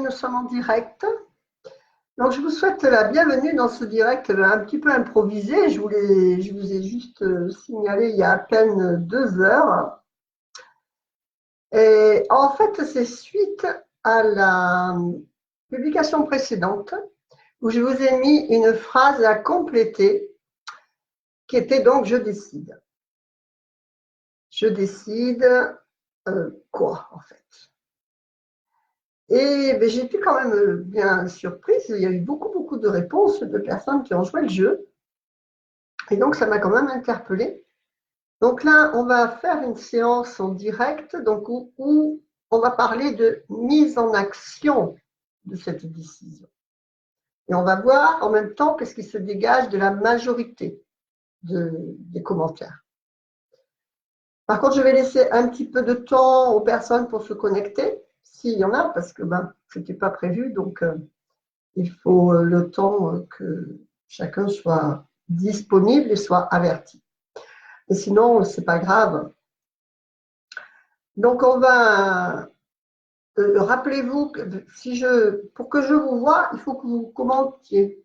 nous sommes en direct. Donc, je vous souhaite la bienvenue dans ce direct un petit peu improvisé. Je vous ai juste signalé il y a à peine 2 heures. Et en fait, c'est suite à la publication précédente où je vous ai mis une phrase à compléter qui était donc « je décide ». Je décide quoi, en fait? Et ben, j'ai été quand même bien surprise. Il y a eu beaucoup de réponses de personnes qui ont joué le jeu. Et donc, ça m'a quand même interpellée. Donc là, on va faire une séance en direct donc, où on va parler de mise en action de cette décision. Et on va voir en même temps qu'est-ce qui se dégage de la majorité des commentaires. Par contre, je vais laisser un petit peu de temps aux personnes pour se connecter, s'il y en a, parce que ce n'était pas prévu, donc il faut le temps que chacun soit disponible et soit averti. Et sinon, ce n'est pas grave. Donc, on va… rappelez-vous que pour que je vous voie, il faut que vous commentiez.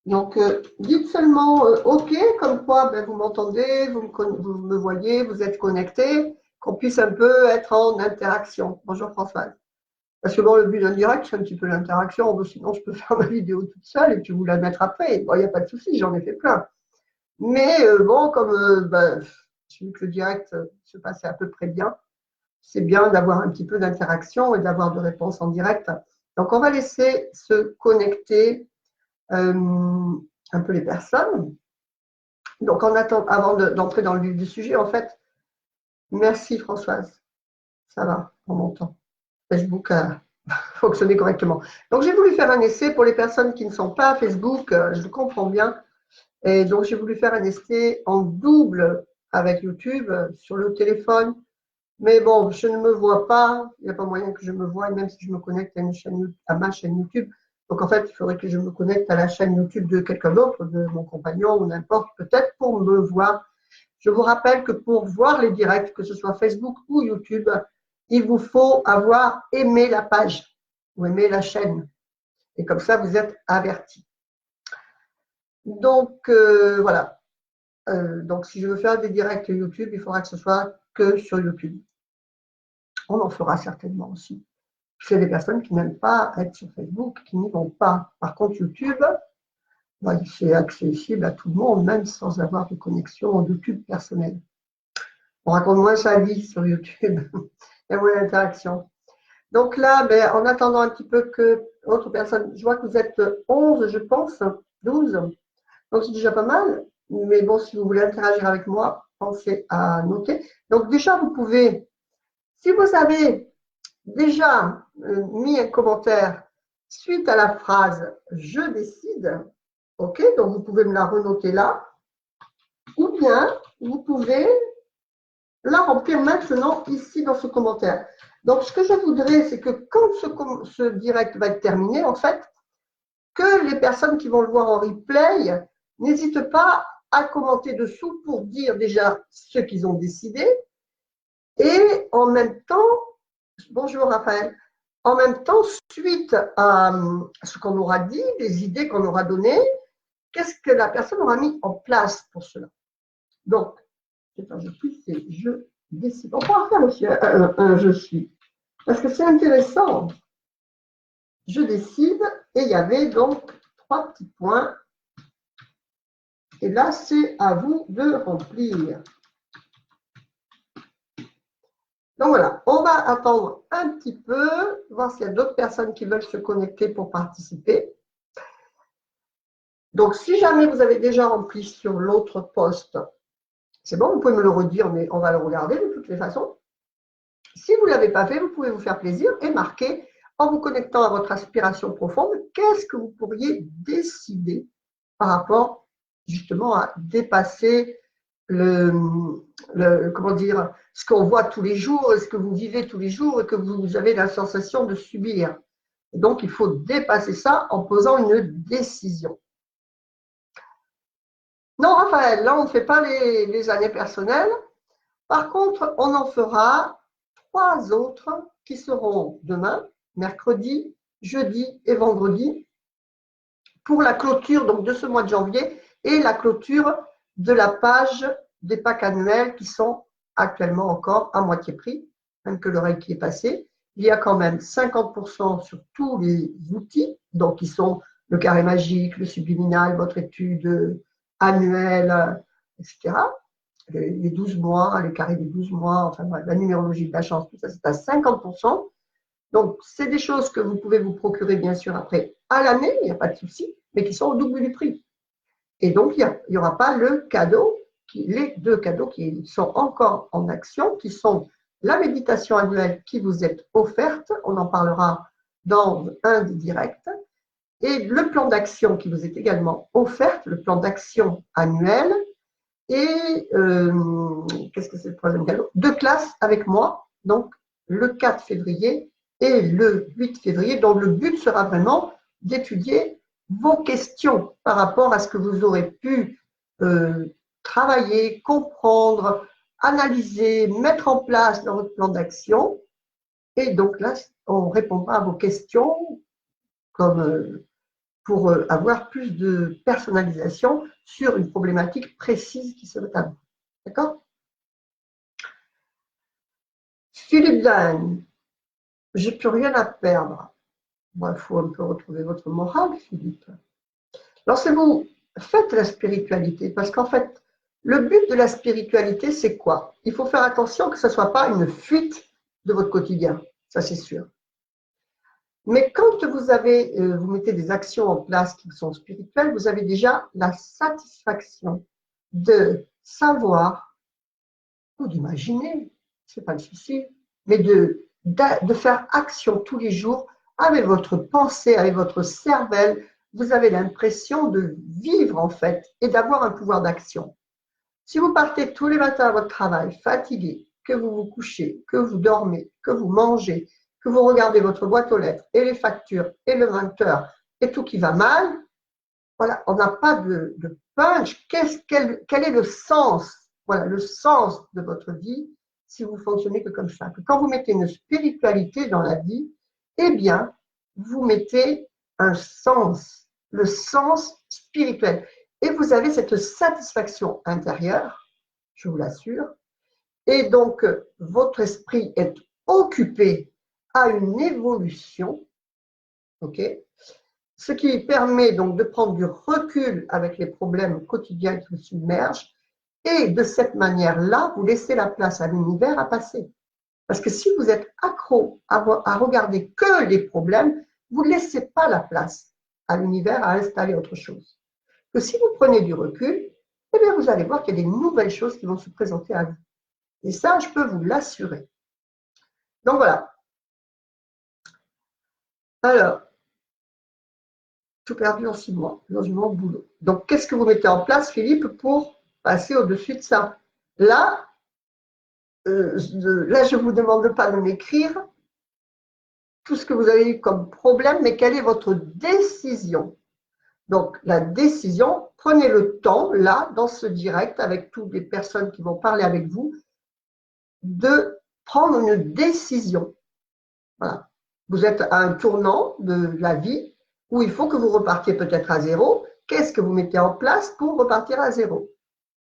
Donc, dites seulement OK, comme quoi vous m'entendez, vous me voyez, vous êtes connecté, qu'on puisse un peu être en interaction. Bonjour Françoise. Parce que bon, le but d'un direct, c'est un petit peu l'interaction. Sinon, je peux faire ma vidéo toute seule et puis vous la mettre après. Bon, il n'y a pas de souci, j'en ai fait plein. Mais bon, comme j'ai vu que le direct se passait à peu près bien, c'est bien d'avoir un petit peu d'interaction et d'avoir de réponses en direct. Donc, on va laisser se connecter un peu les personnes. Donc, avant d'entrer dans le vif du sujet, en fait, merci Françoise. Ça va, on m'entend. Facebook a fonctionné correctement. Donc, j'ai voulu faire un essai pour les personnes qui ne sont pas à Facebook, je le comprends bien. Et donc, j'ai voulu faire un essai en double avec YouTube sur le téléphone. Mais bon, je ne me vois pas. Il n'y a pas moyen que je me voie, même si je me connecte à ma chaîne YouTube. Donc, en fait, il faudrait que je me connecte à la chaîne YouTube de quelqu'un d'autre, de mon compagnon ou n'importe, peut-être pour me voir. Je vous rappelle que pour voir les directs, que ce soit Facebook ou YouTube, il vous faut avoir aimé la page ou aimé la chaîne. Et comme ça, vous êtes avertis. Donc, voilà. Donc, si je veux faire des directs YouTube, il faudra que ce soit que sur YouTube. On en fera certainement aussi. C'est des personnes qui n'aiment pas être sur Facebook, qui n'y vont pas. Par contre, YouTube, c'est accessible à tout le monde, même sans avoir de connexion YouTube personnelle. On raconte moins sa vie sur YouTube. Il y a moins d'interaction. Donc là, en attendant un petit peu que autre personne, je vois que vous êtes 11, je pense, 12. Donc c'est déjà pas mal. Mais bon, si vous voulez interagir avec moi, pensez à noter. Donc déjà, vous pouvez, si vous avez déjà mis un commentaire suite à la phrase « je décide », ok, donc vous pouvez me la renoter là, ou bien vous pouvez la remplir maintenant ici dans ce commentaire. Donc, ce que je voudrais, c'est que quand ce direct va être terminé, en fait, que les personnes qui vont le voir en replay n'hésitent pas à commenter dessous pour dire déjà ce qu'ils ont décidé et en même temps, bonjour Raphaël, en même temps, suite à ce qu'on aura dit, les idées qu'on aura données, qu'est-ce que la personne aura mis en place pour cela. Donc, c'est un je suis, c'est je décide. On pourra faire aussi un je suis, parce que c'est intéressant. Je décide, et il y avait donc 3 petits points. Et là, c'est à vous de remplir. Donc voilà, on va attendre un petit peu, voir s'il y a d'autres personnes qui veulent se connecter pour participer. Donc, si jamais vous avez déjà rempli sur l'autre poste, c'est bon, vous pouvez me le redire, mais on va le regarder de toutes les façons. Si vous ne l'avez pas fait, vous pouvez vous faire plaisir et marquer, en vous connectant à votre aspiration profonde, qu'est-ce que vous pourriez décider par rapport justement à dépasser comment dire, ce qu'on voit tous les jours, ce que vous vivez tous les jours et que vous avez la sensation de subir. Et donc, il faut dépasser ça en posant une décision. Non, Raphaël, là, on ne fait pas les années personnelles. Par contre, on en fera 3 autres qui seront demain, mercredi, jeudi et vendredi, pour la clôture donc, de ce mois de janvier et la clôture de la page des packs annuels qui sont actuellement encore à moitié prix, même que le Reiki est passé. Il y a quand même 50% sur tous les outils, donc qui sont le carré magique, le subliminal, votre étude annuelle, etc. Les 12 mois, le carré des 12 mois, enfin la numérologie de la chance, tout ça, c'est à 50%. Donc, c'est des choses que vous pouvez vous procurer, bien sûr, après à l'année, il n'y a pas de souci, mais qui sont au double du prix. Et donc, il n'y aura pas le cadeau, les 2 cadeaux qui sont encore en action, qui sont la méditation annuelle qui vous est offerte, on en parlera dans un des directs, et le plan d'action qui vous est également offert, le plan d'action annuel, et qu'est-ce que c'est le troisième cadeau? 2 classes avec moi, donc le 4 février et le 8 février, dont le but sera vraiment d'étudier vos questions par rapport à ce que vous aurez pu travailler, comprendre, analyser, mettre en place dans votre plan d'action. Et donc là, on répondra à vos questions comme pour avoir plus de personnalisation sur une problématique précise qui serait à vous. D'accord? Philippe Dan, j'ai plus rien à perdre. Bon, il faut un peu retrouver votre morale, Philippe. Lancez-vous, faites la spiritualité, parce qu'en fait, le but de la spiritualité, c'est quoi? Il faut faire attention que ce ne soit pas une fuite de votre quotidien, ça c'est sûr. Mais quand vous mettez des actions en place qui sont spirituelles, vous avez déjà la satisfaction de savoir ou d'imaginer, ce n'est pas le souci, mais de faire action tous les jours avec votre pensée, avec votre cervelle. Vous avez l'impression de vivre en fait et d'avoir un pouvoir d'action. Si vous partez tous les matins à votre travail fatigué, que vous vous couchez, que vous dormez, que vous mangez, que vous regardez votre boîte aux lettres et les factures et le 20h et tout qui va mal, voilà, on n'a pas de punch. Quel est le sens? Voilà, le sens de votre vie si vous fonctionnez que comme ça. Que quand vous mettez une spiritualité dans la vie, eh bien, vous mettez un sens, le sens spirituel. Et vous avez cette satisfaction intérieure, je vous l'assure. Et donc, votre esprit est occupé à une évolution, ok? Ce qui permet donc de prendre du recul avec les problèmes quotidiens qui vous submergent. Et de cette manière-là, vous laissez la place à l'univers à passer. Parce que si vous êtes accro à regarder que les problèmes, vous ne laissez pas la place à l'univers à installer autre chose. Que si vous prenez du recul, eh bien vous allez voir qu'il y a des nouvelles choses qui vont se présenter à vous. Et ça, je peux vous l'assurer. Donc voilà. Alors, tout perdu en 6 mois, logement, boulot. Donc, qu'est-ce que vous mettez en place, Philippe, pour passer au-dessus de ça? Là, je ne vous demande pas de m'écrire tout ce que vous avez eu comme problème, mais quelle est votre décision? Donc, la décision, prenez le temps, là, dans ce direct, avec toutes les personnes qui vont parler avec vous, de prendre une décision. Voilà. Vous êtes à un tournant de la vie où il faut que vous repartiez peut-être à zéro. Qu'est-ce que vous mettez en place pour repartir à zéro?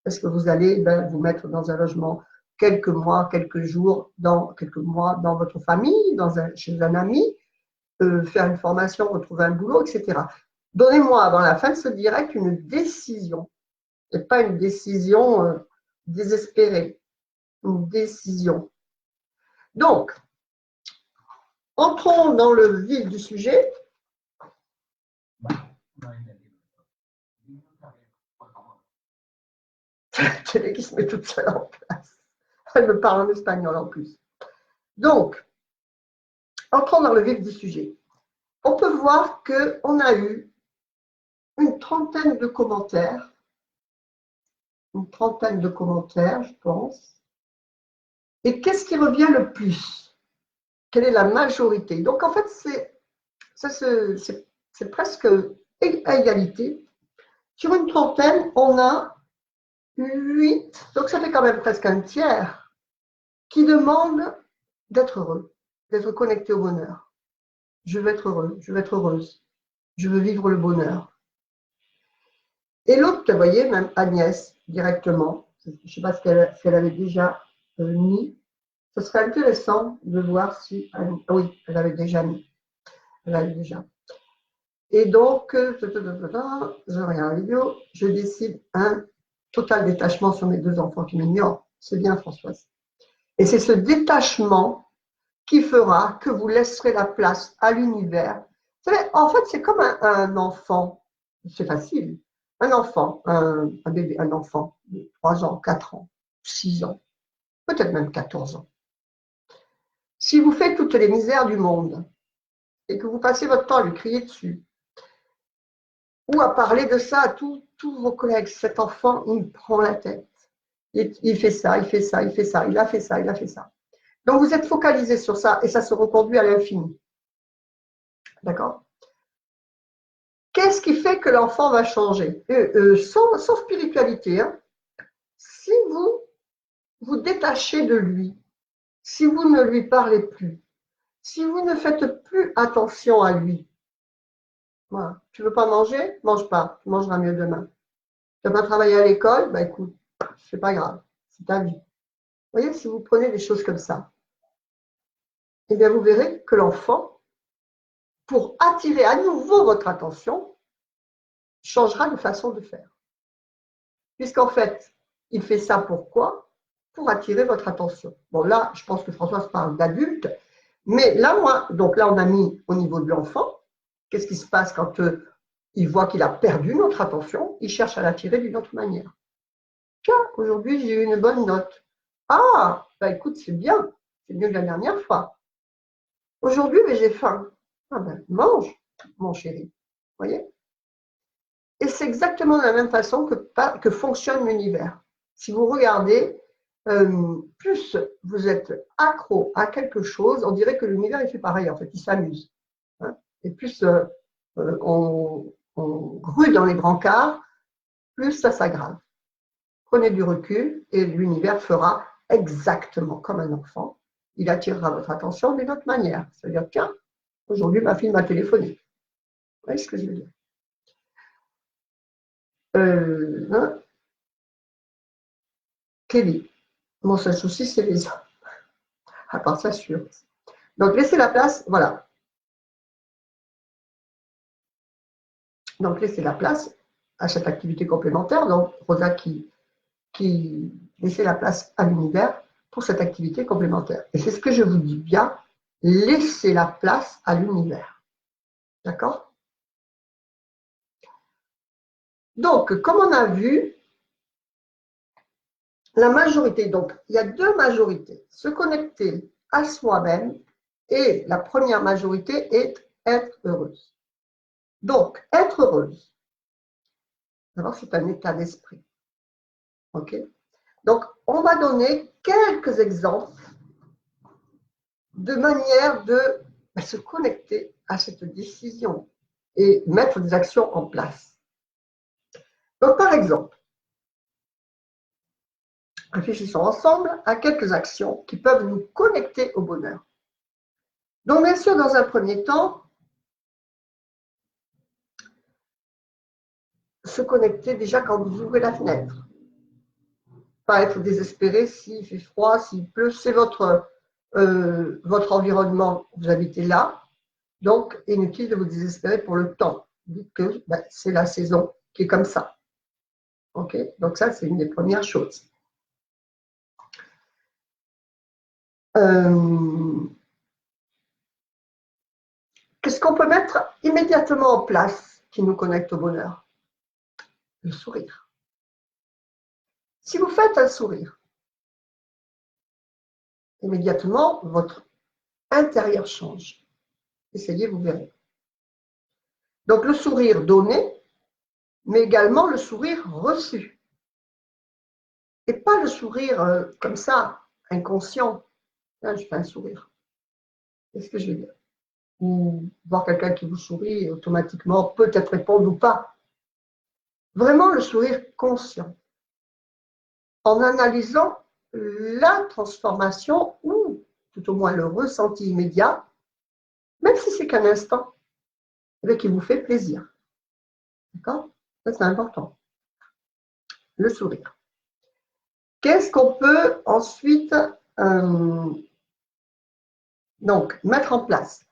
Est-ce que vous allez vous mettre dans un logement quelques mois, quelques jours, quelques mois dans votre famille, chez un ami, faire une formation, retrouver un boulot, etc. Donnez-moi avant la fin de ce direct une décision et pas une décision désespérée. Une décision. Donc, entrons dans le vif du sujet. C'est qui se met toute seule en place. Elle me parle en espagnol en plus. Donc, entrons dans le vif du sujet. On peut voir qu'on a eu une trentaine de commentaires. Une trentaine de commentaires, je pense. Et qu'est-ce qui revient le plus? Quelle est la majorité? Donc, en fait, c'est presque à égalité. Sur une trentaine, on a 8, donc ça fait quand même presque un tiers, qui demandent d'être heureux, d'être connecté au bonheur. Je veux être heureux, je veux être heureuse, je veux vivre le bonheur. Et l'autre, vous voyez, même Agnès, directement, je ne sais pas si elle avait déjà mis, ce serait intéressant de voir si, oui, elle avait déjà mis, elle avait déjà. Et donc, je regarde la vidéo, je décide un total détachement sur mes 2 enfants qui m'ignorent. C'est bien, Françoise. Et c'est ce détachement qui fera que vous laisserez la place à l'univers. En fait, c'est comme un enfant. C'est facile. Un enfant, un bébé, un enfant de 3 ans, 4 ans, 6 ans, peut-être même 14 ans. Si vous faites toutes les misères du monde et que vous passez votre temps à lui crier dessus, ou à parler de ça à tous vos collègues, cet enfant, il me prend la tête. Il fait ça, il fait ça, il fait ça, il a fait ça, il a fait ça. Donc vous êtes focalisé sur ça et ça se reconduit à l'infini. D'accord? Qu'est-ce qui fait que l'enfant va changer? Sans spiritualité, hein, si vous vous détachez de lui, si vous ne lui parlez plus, si vous ne faites plus attention à lui, voilà. Tu veux pas manger? Mange pas, tu mangeras mieux demain. Tu vas pas travailler à l'école? Ben écoute, c'est pas grave, c'est ta vie. Vous voyez, si vous prenez des choses comme ça, eh bien vous verrez que l'enfant, pour attirer à nouveau votre attention, changera de façon de faire. Puisqu'en fait, il fait ça pourquoi? Pour attirer votre attention. Bon, là, je pense que Françoise parle d'adulte, mais là, donc là, on a mis au niveau de l'enfant. Qu'est-ce qui se passe quand il voit qu'il a perdu notre attention? Il cherche à l'attirer d'une autre manière. Tiens, aujourd'hui, j'ai eu une bonne note. Ah, bah écoute, c'est bien. C'est mieux que la dernière fois. Aujourd'hui, mais j'ai faim. Ah ben, mange, mon chéri. Vous voyez? Et c'est exactement de la même façon que fonctionne l'univers. Si vous regardez, plus vous êtes accro à quelque chose, on dirait que l'univers il fait pareil, en fait, il s'amuse. Hein. Et plus on grue dans les brancards, plus ça s'aggrave. Prenez du recul et l'univers fera exactement comme un enfant. Il attirera votre attention d'une autre manière. C'est-à-dire, tiens, aujourd'hui ma fille m'a téléphoné. Vous voyez ce que je veux dire? Hein. Kelly, mon seul souci, c'est les hommes. À part ça, sûr. Donc, laissez la place, voilà. Donc, laissez la place à cette activité complémentaire. Donc, Rosa qui laissez la place à l'univers pour cette activité complémentaire. Et c'est ce que je vous dis bien, laissez la place à l'univers. D'accord? Donc, comme on a vu, la majorité, donc il y a 2 majorités, se connecter à soi-même et la première majorité est être heureuse. Donc, être heureuse, d'abord c'est un état d'esprit. Ok? Donc, on va donner quelques exemples de manière de se connecter à cette décision et mettre des actions en place. Donc, par exemple, réfléchissons ensemble à quelques actions qui peuvent nous connecter au bonheur. Donc, bien sûr, dans un premier temps, se connecter déjà quand vous ouvrez la fenêtre. Pas être désespéré s'il fait froid, s'il pleut, c'est votre environnement, vous habitez là. Donc, inutile de vous désespérer pour le temps. Dites que c'est la saison qui est comme ça. Ok? Donc ça, c'est une des premières choses. Qu'est-ce qu'on peut mettre immédiatement en place qui nous connecte au bonheur? Le sourire. Si vous faites un sourire, immédiatement, votre intérieur change. Essayez, vous verrez. Donc le sourire donné, mais également le sourire reçu. Et pas le sourire comme ça, inconscient. Là, je fais un sourire. Qu'est-ce que je veux dire? Ou voir quelqu'un qui vous sourit et automatiquement peut-être répondre ou pas. Vraiment le sourire conscient. En analysant la transformation ou tout au moins le ressenti immédiat, même si c'est qu'un instant, qui vous fait plaisir. D'accord? Ça, c'est important. Le sourire. Qu'est-ce qu'on peut ensuite donc mettre en place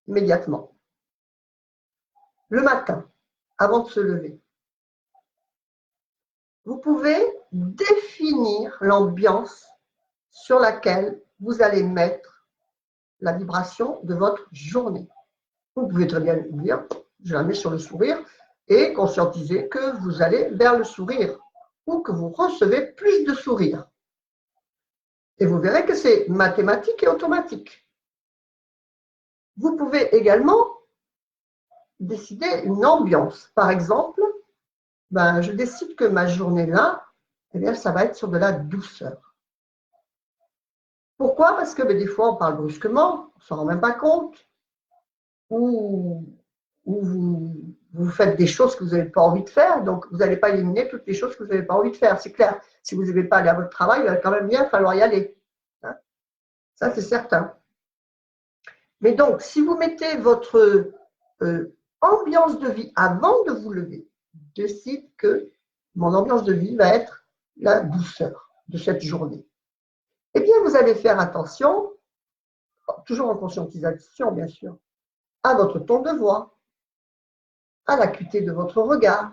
immédiatement? Le matin, avant de se lever, vous pouvez définir l'ambiance sur laquelle vous allez mettre la vibration de votre journée. Vous pouvez très bien dire, je la mets sur le sourire et conscientiser que vous allez vers le sourire ou que vous recevez plus de sourire. Et vous verrez que c'est mathématique et automatique. Vous pouvez également décider une ambiance. Par exemple, je décide que ma journée-là, ça va être sur de la douceur. Pourquoi? Parce que des fois, on parle brusquement, on ne s'en rend même pas compte, ou vous faites des choses que vous n'avez pas envie de faire, donc vous n'allez pas éliminer toutes les choses que vous n'avez pas envie de faire, c'est clair. Si vous n'avez pas aller à votre travail, il va quand même bien falloir y aller. Hein, ça, c'est certain. Mais donc, si vous mettez votre ambiance de vie avant de vous lever, décide que mon ambiance de vie va être la douceur de cette journée. Eh bien, vous allez faire attention, toujours en conscientisation, bien sûr, à votre ton de voix, à l'acuité de votre regard,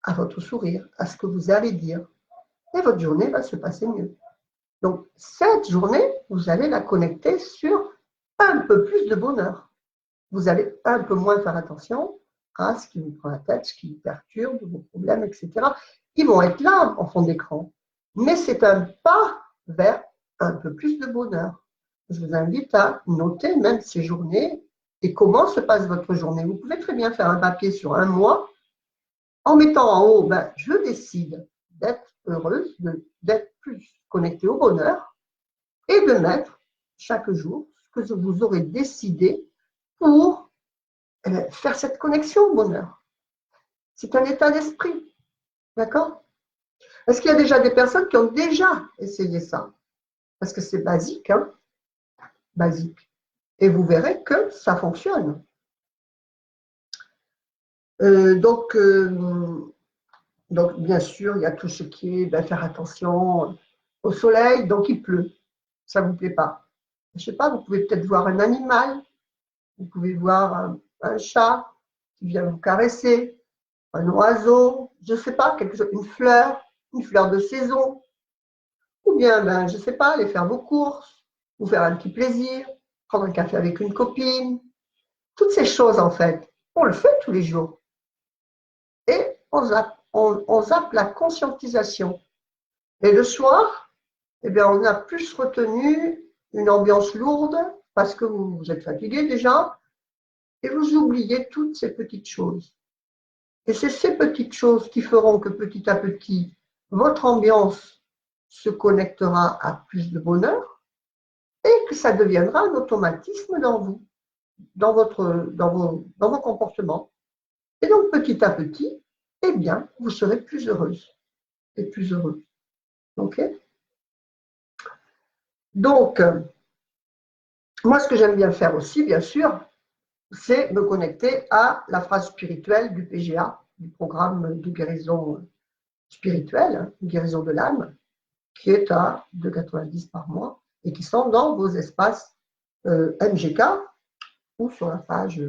à votre sourire, à ce que vous allez dire. Et votre journée va se passer mieux. Donc, cette journée, vous allez la connecter sur un peu plus de bonheur. Vous allez un peu moins faire attention à ce qui vous prend la tête, ce qui vous perturbe, vos problèmes, etc. Ils vont être là en fond d'écran. Mais c'est un pas vers un peu plus de bonheur. Je vous invite à noter même ces journées et comment se passe votre journée. Vous pouvez très bien faire un papier sur un mois en mettant en haut, je décide d'être heureuse, d'être plus connectée au bonheur et de mettre chaque jour ce que vous aurez décidé pour faire cette connexion au bonheur. C'est un état d'esprit. D'accord? Est-ce qu'il y a déjà des personnes qui ont déjà essayé ça? Parce que c'est basique, hein? Basique. Et vous verrez que ça fonctionne. Donc, bien sûr, il y a tout ce qui est faire attention au soleil, donc il pleut. Ça ne vous plaît pas. Je ne sais pas, vous pouvez peut-être voir un animal, vous pouvez voir un chat qui vient vous caresser, un oiseau, je ne sais pas, quelque chose, une fleur de saison, ou bien, je ne sais pas, aller faire vos courses, vous faire un petit plaisir, prendre un café avec une copine. Toutes ces choses, en fait, on le fait tous les jours. Et on zappe la conscientisation. Et le soir, on a plus retenu une ambiance lourde parce que vous êtes fatigué déjà et vous oubliez toutes ces petites choses. Et c'est ces petites choses qui feront que petit à petit, votre ambiance se connectera à plus de bonheur et que ça deviendra un automatisme dans vous, dans vos comportements. Et donc, petit à petit, vous serez plus heureuse et plus heureux. OK? Donc, moi, ce que j'aime bien faire aussi, bien sûr, c'est me connecter à la phrase spirituelle du PGA, du programme de guérison spirituelle, guérison de l'âme, qui est à 2,90 par mois et qui sont dans vos espaces MGK ou sur la page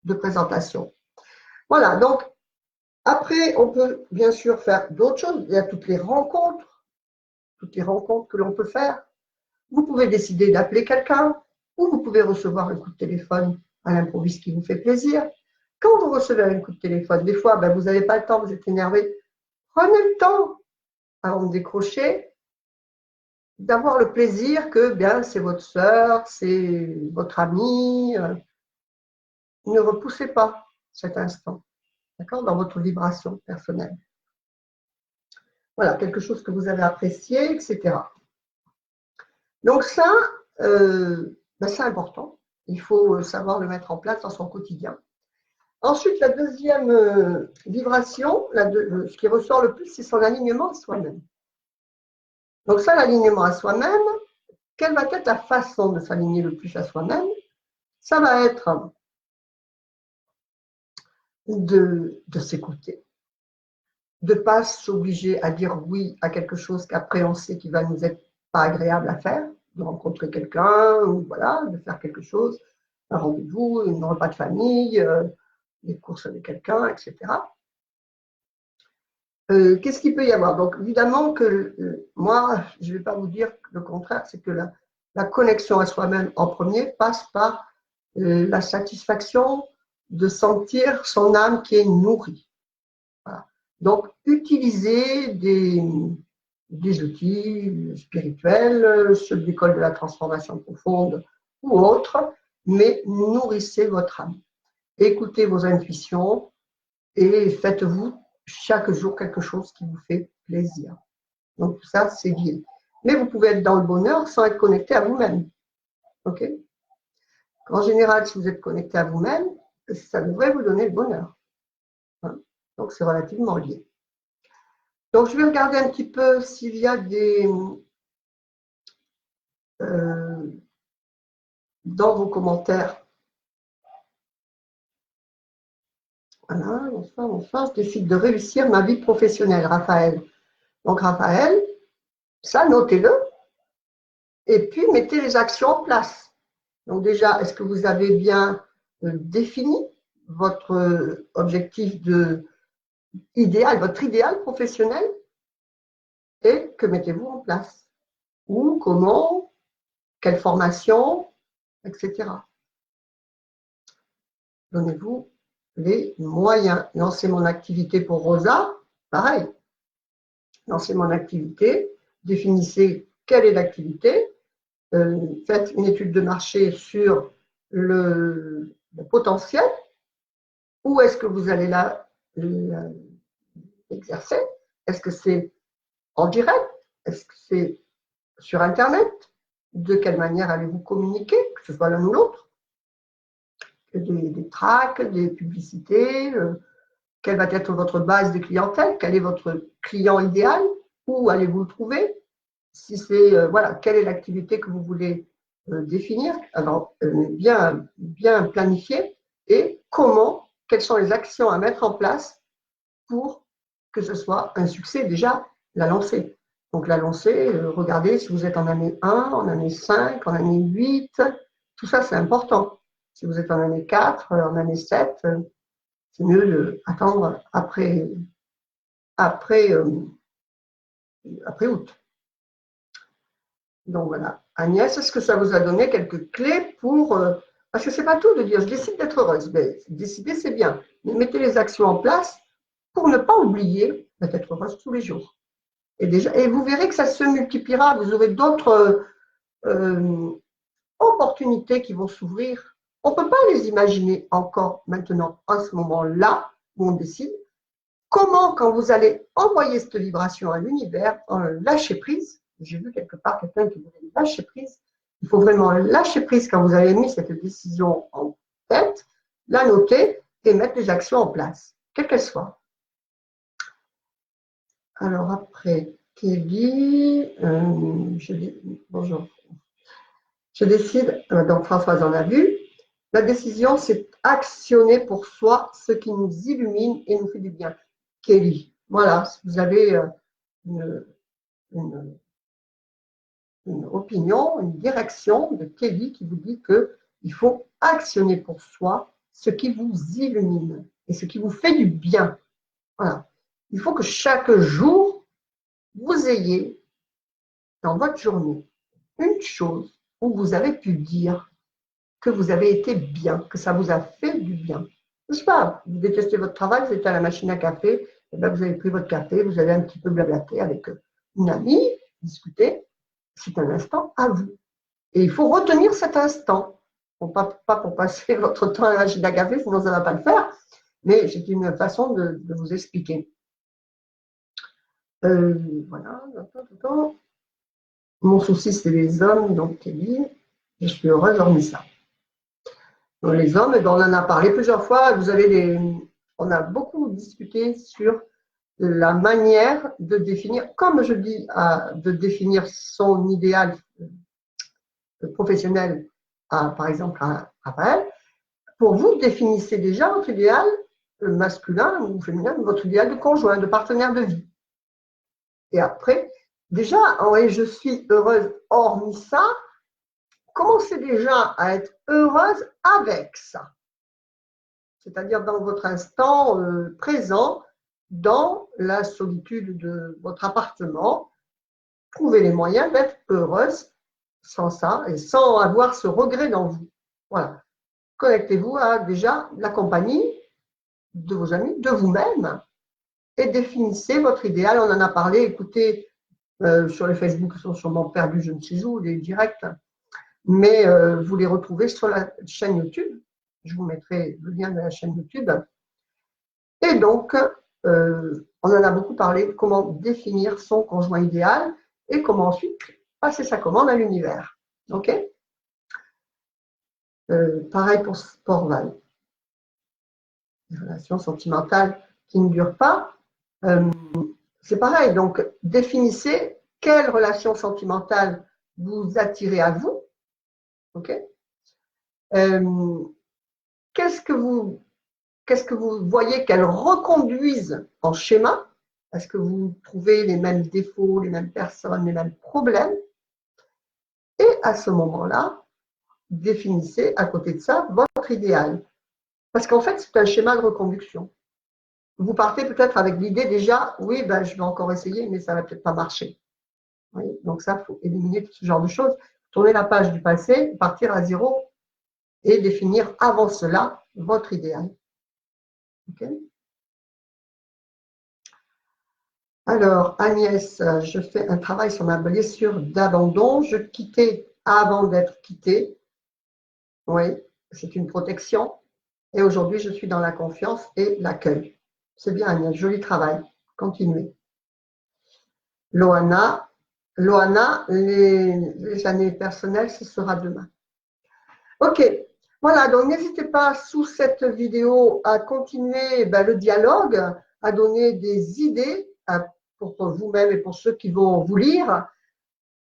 de présentation. Voilà, donc après, on peut bien sûr faire d'autres choses. Il y a toutes les rencontres que l'on peut faire. Vous pouvez décider d'appeler quelqu'un ou vous pouvez recevoir un coup de téléphone à l'improviste qui vous fait plaisir. Quand vous recevez un coup de téléphone, des fois, vous n'avez pas le temps, vous êtes énervé. Prenez le temps avant de décrocher, d'avoir le plaisir que c'est votre sœur, c'est votre ami. Ne repoussez pas cet instant, d'accord, dans votre vibration personnelle. Voilà, quelque chose que vous avez apprécié, etc. Donc ça, c'est important. Il faut savoir le mettre en place dans son quotidien. Ensuite, la deuxième vibration, ce qui ressort le plus, c'est son alignement à soi-même. Donc ça, l'alignement à soi-même, quelle va être la façon de s'aligner le plus à soi-même? Ça va être de s'écouter, de ne pas s'obliger à dire oui à quelque chose qu'après on sait qui va nous être pas agréable à faire, de rencontrer quelqu'un ou voilà, de faire quelque chose, un rendez-vous, un repas de famille, des courses avec quelqu'un, etc. Qu'est-ce qu'il peut y avoir? Donc évidemment que moi, je ne vais pas vous dire le contraire, c'est que la connexion à soi-même en premier passe par la satisfaction de sentir son âme qui est nourrie. Voilà. Donc, utiliser des outils spirituels, ceux de l'école de la transformation profonde ou autres, mais nourrissez votre âme. Écoutez vos intuitions et faites-vous chaque jour quelque chose qui vous fait plaisir. Donc, tout ça, c'est lié. Mais vous pouvez être dans le bonheur sans être connecté à vous-même. OK? En général, si vous êtes connecté à vous-même, ça devrait vous donner le bonheur. Hein? Donc, c'est relativement lié. Donc, je vais regarder un petit peu s'il y a dans vos commentaires. Voilà, bonsoir, je décide de réussir ma vie professionnelle, Raphaël. Donc, Raphaël, ça, notez-le. Et puis, mettez les actions en place. Donc, déjà, est-ce que vous avez bien défini votre objectif idéal, votre idéal professionnel? Et que mettez-vous en place? Où, comment, quelle formation, etc. Donnez-vous les moyens. Lancer mon activité pour Rosa, pareil. Lancer mon activité, définissez quelle est l'activité, faites une étude de marché sur le potentiel, où est-ce que vous allez l'exercer? Est-ce que c'est en direct? Est-ce que c'est sur Internet? De quelle manière allez-vous communiquer, que ce soit l'un ou l'autre? Des tracts, des publicités, quelle va être votre base de clientèle, quel est votre client idéal, où allez-vous le trouver, si c'est, voilà, quelle est l'activité que vous voulez définir, alors bien planifier, et comment, quelles sont les actions à mettre en place pour que ce soit un succès, déjà, la lancer. Donc la lancer, regardez si vous êtes en année 1, en année 5, en année 8, tout ça c'est important. Si vous êtes en année 4, en année 7, c'est mieux d'attendre après août. Donc voilà. Agnès, est-ce que ça vous a donné quelques clés pour… parce que ce n'est pas tout de dire je décide d'être heureuse. Mais décider, c'est bien. Mais mettez les actions en place pour ne pas oublier d'être heureuse tous les jours. Et vous verrez que ça se multipliera. Vous aurez d'autres opportunités qui vont s'ouvrir. On ne peut pas les imaginer encore maintenant, à ce moment-là, où on décide. Comment, quand vous allez envoyer cette vibration à l'univers, lâcher prise, j'ai vu quelque part quelqu'un qui voulait lâcher prise, il faut vraiment lâcher prise quand vous avez mis cette décision en tête, la noter et mettre les actions en place, quelles qu'elles soient. Alors après, Kelly, bonjour. Je décide, donc Françoise en a vu, la décision c'est actionner pour soi ce qui nous illumine et nous fait du bien. Kelly, voilà, si vous avez une opinion, une direction de Kelly qui vous dit qu'il faut actionner pour soi ce qui vous illumine et ce qui vous fait du bien. Voilà. Il faut que chaque jour, vous ayez dans votre journée une chose où vous avez pu dire que vous avez été bien, que ça vous a fait du bien. N'est-ce pas? Vous détestez votre travail, vous êtes à la machine à café, et bien vous avez pris votre café, vous allez un petit peu blablater avec une amie, discuter. C'est un instant à vous. Et il faut retenir cet instant. Pas pour passer votre temps à la machine à café, sinon ça ne va pas le faire. Mais c'est une façon de vous expliquer. Voilà. Mon souci, c'est les hommes, donc Kelly, je suis heureuse d'avoir mis ça. Donc, les hommes, on en a parlé plusieurs fois. On a beaucoup discuté sur la manière de définir, comme je dis, de définir son idéal professionnel, par exemple à Raphaël, pour vous, définissez déjà votre idéal masculin ou féminin, votre idéal de conjoint, de partenaire de vie. Et après, déjà, je suis heureuse hormis ça, commencez déjà à être heureuse avec ça. C'est-à-dire dans votre instant présent, dans la solitude de votre appartement, trouvez les moyens d'être heureuse sans ça et sans avoir ce regret dans vous. Voilà. Connectez-vous à déjà la compagnie de vos amis, de vous-même et définissez votre idéal. On en a parlé, écoutez, sur les Facebook, ils sont sûrement perdus, je ne sais où, les directs, mais vous les retrouvez sur la chaîne YouTube. Je vous mettrai le lien de la chaîne YouTube. Et donc, on en a beaucoup parlé, comment définir son conjoint idéal et comment ensuite passer sa commande à l'univers. OK? Pareil pour Sportval. Les relations sentimentales qui ne durent pas. C'est pareil, donc définissez quelle relation sentimentale vous attirez à vous. OK? Qu'est-ce que vous voyez qu'elles reconduisent en schéma? Est-ce que vous trouvez les mêmes défauts, les mêmes personnes, les mêmes problèmes? Et à ce moment-là, définissez à côté de ça votre idéal. Parce qu'en fait, c'est un schéma de reconduction. Vous partez peut-être avec l'idée déjà, oui, ben, je vais encore essayer, mais ça ne va peut-être pas marcher. Oui, donc ça, il faut éliminer tout ce genre de choses. Tourner la page du passé, partir à zéro et définir avant cela votre idéal. Okay. Alors, Agnès, je fais un travail sur ma blessure d'abandon. Je quittais avant d'être quittée. Oui, c'est une protection. Et aujourd'hui, je suis dans la confiance et l'accueil. C'est bien, Agnès, joli travail. Continuez. Loana, les années personnelles, ce sera demain. Ok, voilà, donc n'hésitez pas sous cette vidéo à continuer le dialogue, à donner des idées pour vous-même et pour ceux qui vont vous lire,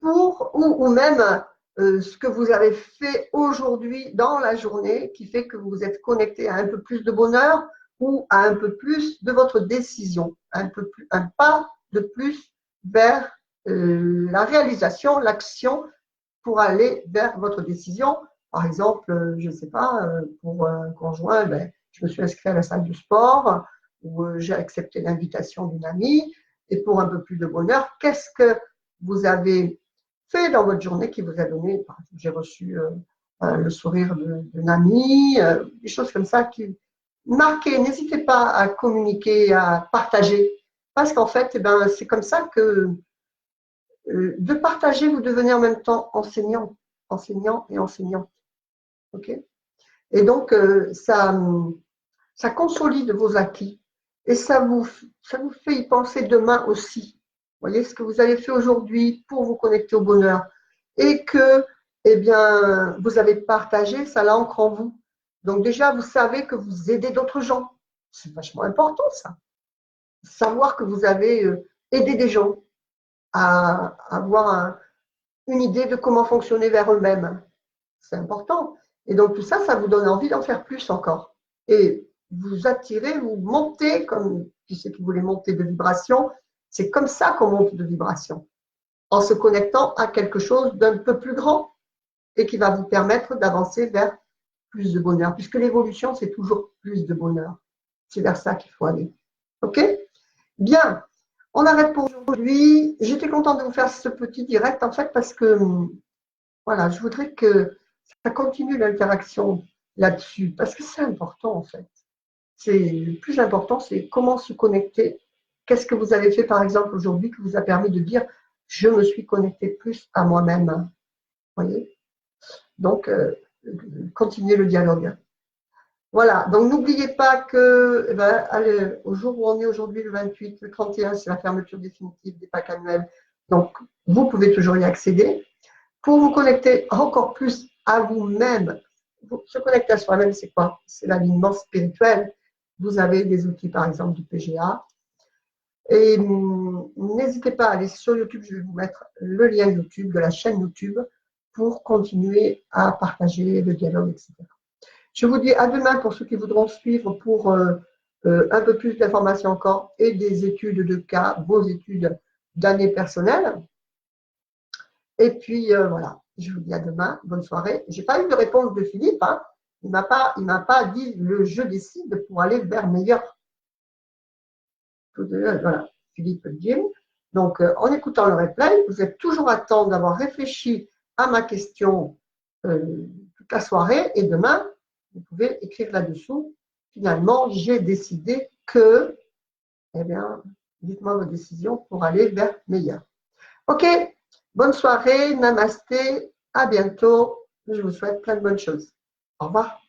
ou même ce que vous avez fait aujourd'hui dans la journée qui fait que vous vous êtes connecté à un peu plus de bonheur ou à un peu plus de votre décision, un pas de plus vers la réalisation, l'action pour aller vers votre décision. Par exemple, je ne sais pas, pour un conjoint, je me suis inscrite à la salle de sport ou j'ai accepté l'invitation d'une amie. Et pour un peu plus de bonheur, qu'est-ce que vous avez fait dans votre journée qui vous a donné, j'ai reçu le sourire d'une amie, des choses comme ça qui marquez, n'hésitez pas à communiquer, à partager, parce qu'en fait, c'est comme ça que de partager, vous devenez en même temps enseignant et enseignante. Okay, et donc, ça consolide vos acquis et ça vous fait y penser demain aussi. Vous voyez ce que vous avez fait aujourd'hui pour vous connecter au bonheur et que vous avez partagé, ça l'ancre en vous. Donc déjà, vous savez que vous aidez d'autres gens. C'est vachement important ça. Savoir que vous avez aidé des gens à avoir une idée de comment fonctionner vers eux-mêmes. C'est important. Et donc tout ça, ça vous donne envie d'en faire plus encore. Et vous attirez, vous montez, comme qui c'est qui voulait monter de vibration, c'est comme ça qu'on monte de vibration, en se connectant à quelque chose d'un peu plus grand et qui va vous permettre d'avancer vers plus de bonheur, puisque l'évolution, c'est toujours plus de bonheur. C'est vers ça qu'il faut aller. OK? Bien, on arrête pour aujourd'hui. J'étais contente de vous faire ce petit direct, en fait, parce que, voilà, je voudrais que ça continue l'interaction là-dessus, parce que c'est important, en fait. Le plus important, c'est comment se connecter. Qu'est-ce que vous avez fait, par exemple, aujourd'hui, qui vous a permis de dire « je me suis connecté plus à moi-même ». Vous voyez? Donc, continuez le dialogue. Voilà, donc n'oubliez pas que allez, au jour où on est aujourd'hui, le 28, le 31, c'est la fermeture définitive des packs annuels. Donc, vous pouvez toujours y accéder. Pour vous connecter encore plus à vous-même, se connecter à soi-même, c'est quoi? C'est l'alignement spirituel. Vous avez des outils, par exemple, du PGA. Et n'hésitez pas à aller sur YouTube, je vais vous mettre le lien YouTube de la chaîne YouTube pour continuer à partager le dialogue, etc. Je vous dis à demain pour ceux qui voudront suivre pour un peu plus d'informations encore et des études de cas, vos études d'année personnelle. Et puis voilà, je vous dis à demain, bonne soirée. Je n'ai pas eu de réponse de Philippe, hein. Il ne m'a pas dit le je décide pour aller vers meilleur. Voilà, Philippe Jim. Donc en écoutant le replay, vous êtes toujours à temps d'avoir réfléchi à ma question toute la soirée et demain, vous pouvez écrire là-dessous. Finalement, j'ai décidé que, eh bien, dites-moi vos décisions pour aller vers meilleur. Ok, bonne soirée, namasté, à bientôt. Je vous souhaite plein de bonnes choses. Au revoir.